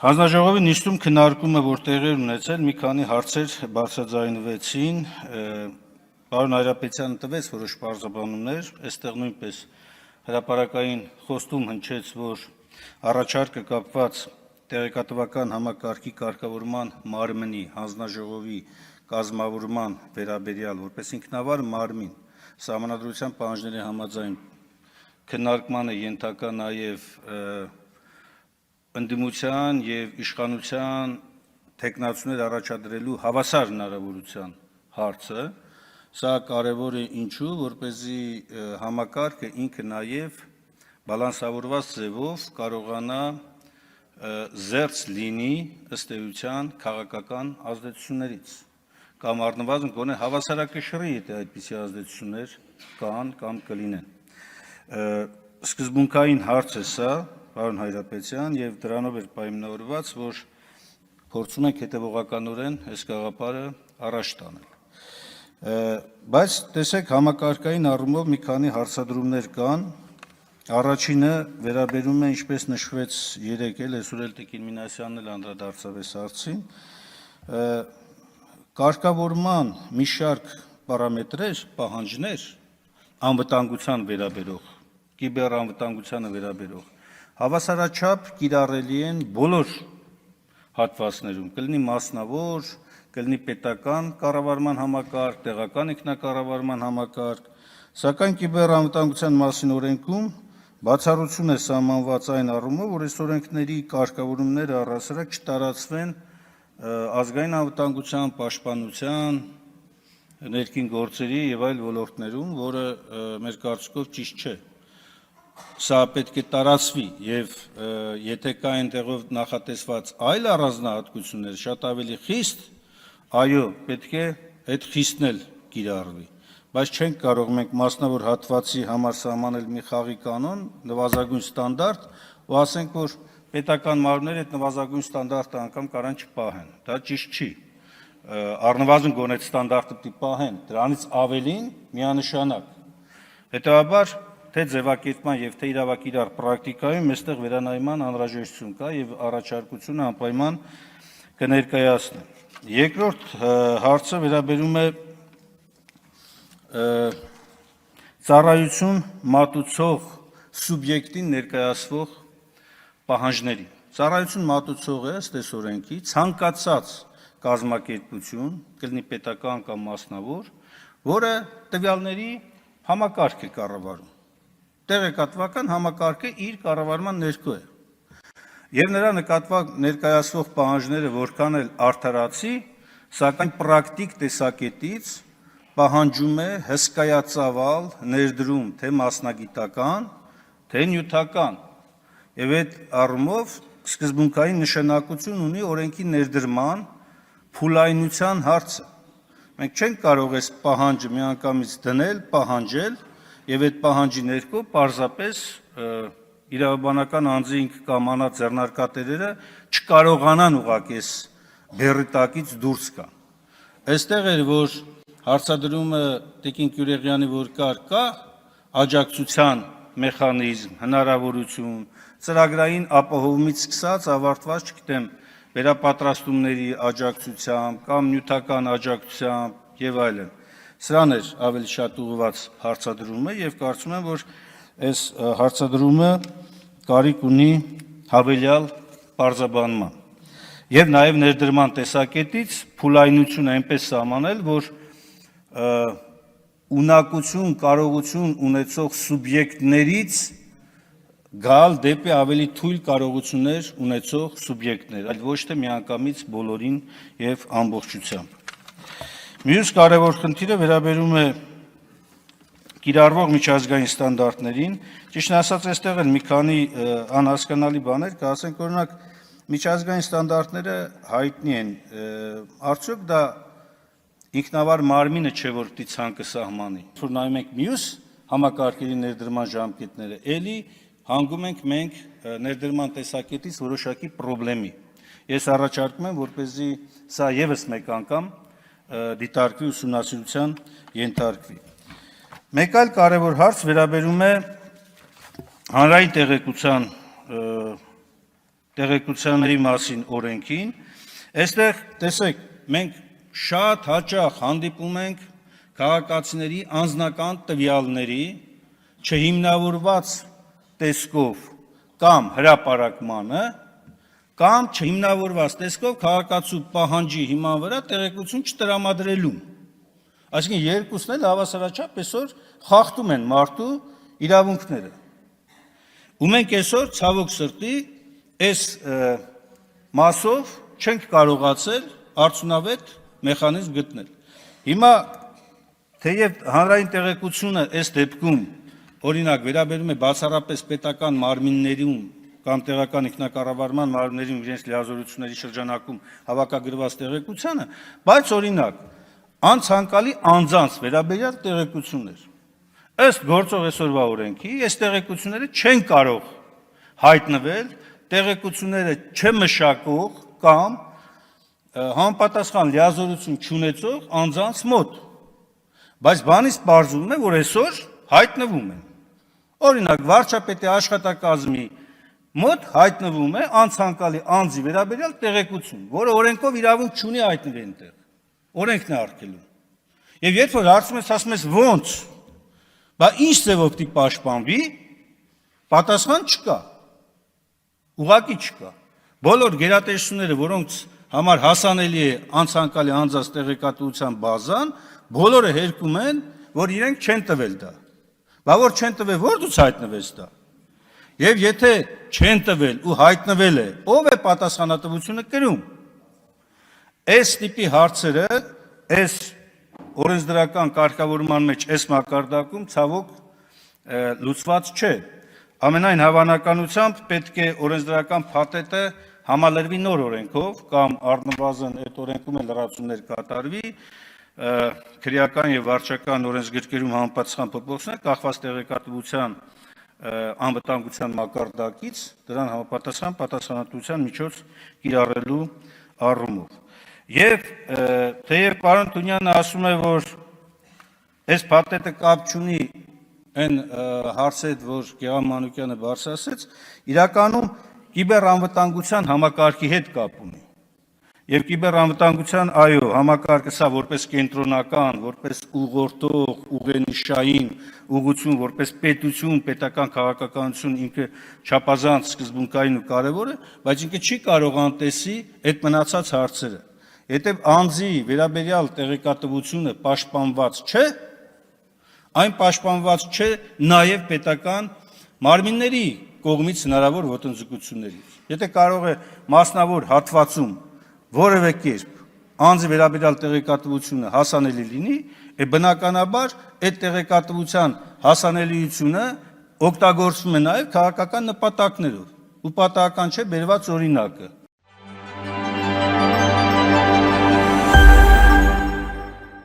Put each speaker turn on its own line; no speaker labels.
Հանձնաժողովի նիստում քննարկումը, որ տեղի ունեցել, մի քանի հարցեր բարձրաձայնվեցին, պարոն Հայրապետյանը տվեց որոշ պարզաբանումներ, այստեղ նույնպես հրապարակային խոստում հնչեց, որ առաջարկը կապված տեղեկատվական համակարգի կարգավորման մարմնի հանձնաժողովի կազմավորման վերաբերյալ, որպես ինքնավար մարմին, Սահմանադրության պահանջների համաձայն քննարկման է ենթակա նաև ընդդիմության և իշխանության թեկնածուներ առաջադրելու հավասար հնարավորության հարցը, սա կարևոր է ինչու, որպեսզի համակարգը ինքը նաև բալանսավորված ձևով կարողանա զերծ լինի ըստ էության քաղաքական ազդեցություններից, կամ առնվազն գոնե հավասարակշռի, եթե այդպիսի ազդեցություններ կան կամ կլինեն։ Սկզբունքային հարց է սա, պարոն Հայրապետյան, և դրանով էր պայմանավորված, որ փորձում ենք հետևողականորեն այս գաղափարը առաջ տանել։ Բայց տեսեք, համակարգային առումով մի քանի հարցադրումներ կան։ Առաջինը վերաբերում է, ինչպես նշվեց երեկ այսօր էլ Տիկին Մինասյանն էլ անդրադարձավ այս հարցին, կարգավորման մի շարք պարամետրեր, պահանջներ անվտանգության վերաբերող, կիբեռանվտանգությանը վերաբերող հավասարաչափ կիրառելի են բոլոր հատվածներում, կլինի մասնավոր, կլինի պետական կառավարման համակարգ, տեղական ինքնակառավարման համակարգ, սակայն կիբեռանվտանգության մասին օրենքում բացառություն է սահմանված այն առումով, որ այս օրենքների կարգավորումները առհասարակ չտարածվեն ազգային անվտանգության, պաշտպանության, ներքին գործերի և այլ ոլորտներում, որը մեր կարծիքով ճիշտ չէ։ Սա պետք է տարածվի և եթե կա այնտեղով նախատեսված այլ առանձնահատկություններ, շատ ավելի խիստ, այո, պետք է այդ խիստն էլ կիրառվի, բայց չենք կարող մենք մասնավոր հատվածի համար սահմանել մի խաղի կանոն, նվազագույն ստանդարտ ու ասենք, որ պետական մարմինները այդ նվազագույն ստանդարտը անգամ կարան չպահեն, դա ճիշտ չի, առնվազն գոնե այդ ստանդարտը պիտի պահեն, դրանից ավելին միանշանակ, հետևաբար թե ձևակերպման և թե իրավակիրառ պրակտիկայում այստեղ վերանայման անհրաժեշտություն կա և առաջարկությունը անպայման կներկայացնեմ։ Երկրորդ հարցը վերաբերում է ծառայություն մատուցող սուբյեկտին ներկայացվող պահանջներին։ Ծառայություն մատուցողը ըստ այս օրենքի ցանկացած կազմակերպություն, կլինի պետական կամ մասնավոր, որը տվյալների համակարգ է կառավարում, տեղեկատվական համակարգը իր կառավարման ներքո է, և նրա նկատմամբ ներկայացվող պահանջները որքան էլ արդարացի, սակայն պրակտիկ տեսակետից պահանջում է հսկայածավալ ներդրում թե մասնագիտական, թե նյութական, և այդ առումով սկզբունքային նշանակություն ունի օրենքի ներդրման փուլայնության հարցը։ Մենք չենք կարող այս պահանջը միանգամից դնել, պահանջել և այդ պահանջի ներքո պարզապես իրավաբանական անձի ինքնկամանած ձեռնարկատերերը չկարողանան ուղղակի այս բեռի տակից դուրս գան։ Այստեղ էր, որ հարցադրումը Տիկին Գյուլիանի որ կա աջակցության մեխանիզմ, հնարավորություն, ծրագրային ապահովումից սկսած ավարտված, չգիտեմ, վերապատրաստումների աջակցությամբ կամ նյութական աջակցությամբ և այլն։ Սրան էր ավելի շատ ուղղված հարցադրումը և կարծում եմ, որ այս հարցադրումը կարիք ունի հավելյալ պարզաբանման։ Եվ նաև ներդրման տեսակետից փուլայնություն այնպես սահմանել, որ ունակություն, կարողություն ունեցող սուբյեկտներից գալ դեպի ավելի թույլ կարողություններ ունեցող սուբյեկտներ, այլ ոչ թե միանգամից բոլորին և ամբողջությամբ։ Մյուս կարևոր խնդիրը վերաբերում է կիրառվող միջազգային ստանդարտներին, ճիշտն ասած, այստեղ էլ մի քանի անհասկանալի բաներ կա, ասենք օրինակ միջազգային ստանդարտները հայտնի են, արդյոք դա ինքնավար մարմինը չէ, որ պիտի ցանկը սահմանի, որ նայում ենք մյուս համակարգերի ներդրման ժամկետները, էլի հանգում ենք մենք ներդրման տեսակետից որոշակի պրոբլեմի։ Ես առաջարկում եմ, որպեսզի սա ևս մեկ անգամ դիտարկվի, ուսումնասիրության ենթարկվի։ Մեկ այլ կարևոր հարց վերաբերում է հանրային տեղեկության տեղեկությունների մասին օրենքին, այստեղ տեսեք, մենք շատ հաճախ հանդիպում ենք քաղաքացիների անձնական տվյալների չհիմնավորված տեսքով կամ հրապարակմանը, կամ չհիմնավորված տեսքով քաղաքացու պահանջի հիման վրա տեղեկություն չտրամադրելու։ Այսինքն երկուսն էլ հավասարաչափ այսօր խախտում են մարդու իրավունքները։ Ու մենք այսօր ցավոք սրտի այս մասով չենք կարողացել արդյունավետ մեխանիզմ գտնել։ Հիմա թեև հանրային տեղեկությունը այս դեպքում օրինակ վերաբերում է բացառապես պետական մարմիններում կամ տեղական ինքնակառավարման մարմիններում իրենց լիազորությունների շրջանակում հավաքագրված տեղեկությանը, բայց օրինակ անցանկալի անձանց վերաբերյալ տեղեկություններ։ Ըստ գործող այսօրվա օրենքի, այս տեղեկությունները չեն կարող հայտնվել տեղեկությունները չմշակող կամ համապատասխան լիազորություն չունեցող անձանց մոտ, բայց բանից պարզվում է, որ այսօր հայտնվում են։ Օրինակ, վարչապետի աշխատակազմի մոտ հայտնվում է անցանկալի անձի վերաբերյալ տեղեկություն, որը օրենքով իրավունք չունի հայտնվել այնտեղ։ Օրենքն է արգելում։ Եվ երբ որ հարցում ես, ասում ես ո՞նց, բա ինչ ձևով պիտի պաշտպանվի, պատասխան չկա։ Ուղղակի չկա։ Բոլոր գերատեսչությունները, որոնց համար հասանելի է անցանկալի անձանց տեղեկատվության բազան, բոլորը հերքում են, որ իրենք չեն տվել դա։ Բա որ չեն տվել, ո՞րդուց հայտնվեց դա։ Եվ եթե չեն տվել ու հայտնվել է, ով է պատասխանատվությունը կրում։ Այս տիպի հարցերը, այս օրենսդրական կարգավորման մեջ այս մակարդակում ցավոք լուծված չէ։ Ամենայն հավանականությամբ պետք է օրենսդրական փաթեթը համալրվի նոր օրենքով կամ առնվազն այդ օրենքում էլ լրացումներ կատարվի, քրեական եւ վարչական օրենսգրքերում համապատասխան փոփոխություններ կախված տեղեկատվության անվտանգության մակարդակից դրան համապատասխան պատասխանատվության միջոց կիրառելու առումով։ Եվ թեև պարոն Թունյանը ասում է, որ այս փաթեթը կապ չունի այն հարցի հետ, որ Գեգամ Մանուկյանը բարձրացրեց, իրականում կիբերանվտանգության համակարգի հետ կապ ունի։ Եվ կիբերանվտանգության, այո, համակարգը սա որպես կենտրոնական, որպես ուղղորդող, ուղենիշային ուղղություն, որպես պետություն, պետական քաղաքականություն ինքը չափազանց սկզբունքային ու կարևոր է, բայց ինքը չի կարող անտեսի այդ մնացած հարցերը։ Եթե անձի վերաբերյալ տեղեկատվությունը պաշտպանված չէ, այն պաշտպանված չէ նաև պետական մարմինների կողմից հնարավոր ոտնձգություններից։ Եթե կարող է մասնավոր հատվածում որևէ կերպ անձի վերաբերյալ տեղեկատվությունը հասանելի լինի, բնականաբար այդ տեղեկատվության հասանելիությունը օգտագործվում է նաև քաղաքական նպատակներով։ Ու պատահական չէ բերված օրինակը։